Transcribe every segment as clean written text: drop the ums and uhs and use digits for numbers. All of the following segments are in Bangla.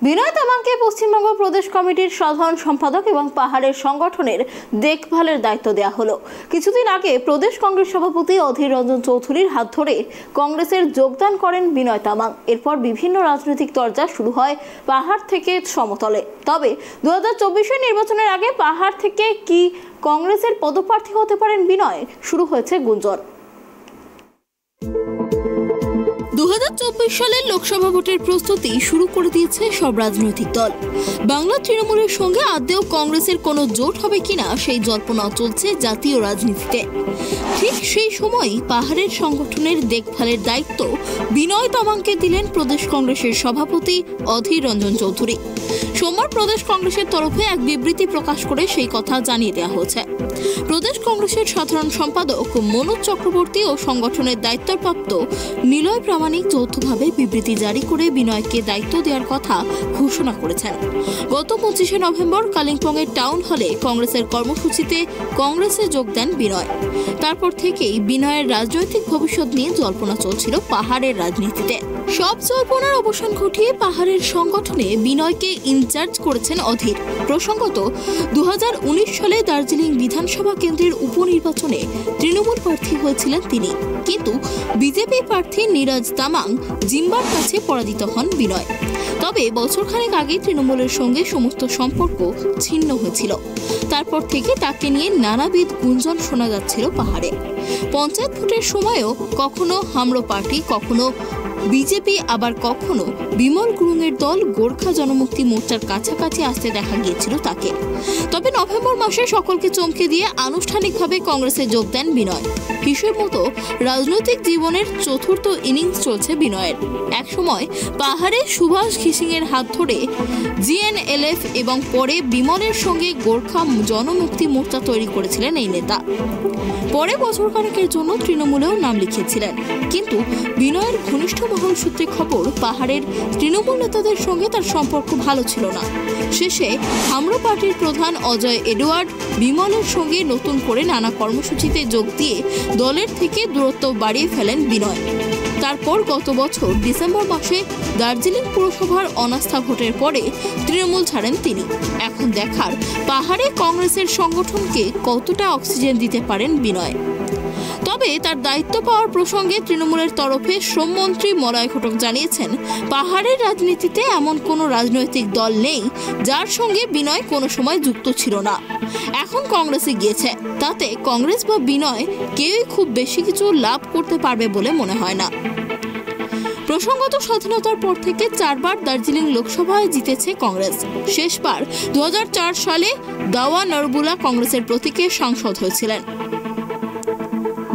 বিনয় তামাংকে পশ্চিমবঙ্গ প্রদেশ কমিটির সাধারণ সম্পাদক এবং পাহাড়ের সংগঠনের দেখভালের দায়িত্ব দেওয়া হলো। কিছুদিন আগে প্রদেশ কংগ্রেস সভাপতি অধীর রঞ্জন চৌধুরীর হাত ধরে কংগ্রেসের যোগদান করেন বিনয় তামাং। এরপর বিভিন্ন রাজনৈতিক চর্চা শুরু হয় পাহাড় থেকে সমতলে। তবে 2024 নির্বাচনের আগে পাহাড় থেকে কি কংগ্রেসের পদপ্রার্থী হতে পারেন বিনয়, শুরু হয়েছে গুঞ্জন। 2024 সালের লোকসভা ভোটের প্রস্তুতি শুরু করে দিয়েছে সব রাজনৈতিক দল। বাংলা তৃণমূলের সঙ্গে আদৌ কংগ্রেসের কোনো জোট হবে কিনা সেই জল্পনা চলছে জাতীয় রাজনীতিতে। ঠিক সেই সময়ই পাহাড়ের সংগঠনের দেখভালের দায়িত্ব বিনয় তামাংকে দিলেন প্রদেশ কংগ্রেসের সভাপতি অধীর রঞ্জন চৌধুরী। সোমবার প্রদেশ কংগ্রেসের তরফে এক বিবৃতি প্রকাশ করে সেই কথা জানিয়ে দেওয়া হয়েছে। প্রদেশ কংগ্রেসের সাধারণ সম্পাদক মনোজ চক্রবর্তী ও সংগঠনের দায়িত্বপ্রাপ্ত নিলয় প্রামাণিক যৌথভাবে বিবৃতি জারি করে বিনয়কে দায়িত্ব দেওয়ার কথা ঘোষণা করেছেন। গত 25 নভেম্বর কালিম্পংয়ের টাউন হলে কংগ্রেসের কর্মসূচিতে কংগ্রেসে যোগ দেন বিনয়। তারপর থেকেই বিনয়ের রাজনৈতিক ভবিষ্যৎ নিয়ে জল্পনা চলছিল পাহাড়ের রাজনীতিতে। সব জল্পনার অবসান ঘটিয়ে পাহাড়ের সংগঠনে বিনয়কে ইনচার্জ করেছেন অধীর। প্রসঙ্গত 2019 সালে দার্জিলিং বিধানসভা কেন্দ্রের উপনির্বাচনে তৃণমূল প্রার্থী হয়েছিলেন তিনি, কিন্তু বিজেপি প্রার্থী নীরজ তামাং জিম্বার কাছে পরাজিত হন বিনয়। তবে বছরখানেক আগে তৃণমূলের সঙ্গে সমস্ত সম্পর্ক ছিন্ন হয়েছিল। তারপর থেকে তাকে নিয়ে নানাবিধ গুঞ্জন শোনা যাচ্ছিল পাহাড়ে। পঞ্চায়েত ভোটের সময়ও কখনো হামরো পার্টি, কখনো বিজেপি, আবার কখনো বিমল গুরুংয়ের দল গোর্খা জনমুক্তি মোর্চার কাছাকাছি আসতে দেখা গিয়েছিল তাকে। তবে নভেম্বর মাসে সকলকে চমকে দিয়ে আনুষ্ঠানিকভাবে কংগ্রেসে যোগ দেন বিনয়। হিসেব মতো রাজনৈতিক জীবনের চতুর্থ ইনিংস চলছে বিনয়ের। একসময় পাহাড়ে সুভাষ ঘিসিংয়ের হাত ধরে জিএনএলএফ এবং পরে বিমলের সঙ্গে গোর্খা জনমুক্তি মোর্চা তৈরি করেছিলেন এই নেতা। পরে বছরখানেকের জন্য তৃণমূলেও নাম লিখিয়েছিলেন। কিন্তু বিনয়ের ঘনিষ্ঠ মহল সূত্রে খবর, পাহাড়ের তৃণমূল নেতাদের সঙ্গে তার সম্পর্ক ভালো ছিল না। শেষে হামরো পার্টির প্রধান অজয় এডওয়ার্ড বিমলের সঙ্গে নতুন করে নানা কর্মসূচিতে যোগ দিয়ে দলের থেকে দূরত্ব বাড়িয়ে ফেলেন বিনয়। তারপর গত বছর ডিসেম্বর মাসে দার্জিলিং পুরসভার অনাস্থা ভোটের পরে তৃণমূল ছাড়েন তিনি। এখন দেখার পাহাড়ে কংগ্রেসের সংগঠনকে কতটা অক্সিজেন দিতে পারেন বিনয়। তবে তার দায়িত্ব পাওয়ার প্রসঙ্গে তৃণমূলের তরফে শ্রমমন্ত্রী মলয় ঘটক জানিয়েছেন, পাহাড়ের রাজনীতিতে এমন কোনো রাজনৈতিক দল নেই যার সঙ্গে বিনয় কোনো সময় যুক্ত ছিল না। এখন কংগ্রেসে গিয়েছে, তাতে কংগ্রেস বা বিনয় কেউই খুব বেশি কিছু লাভ করতে পারবে বলে মনে হয় না। প্রসঙ্গত স্বাধীনতার পর থেকে 4 বার দার্জিলিং লোকসভায় জিতেছে কংগ্রেস। শেষবার 2004 সালে দাওয়া নরবুলা কংগ্রেসের প্রতীকে সাংসদ হয়েছিলেন।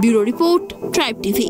Bureau report, tribe TV.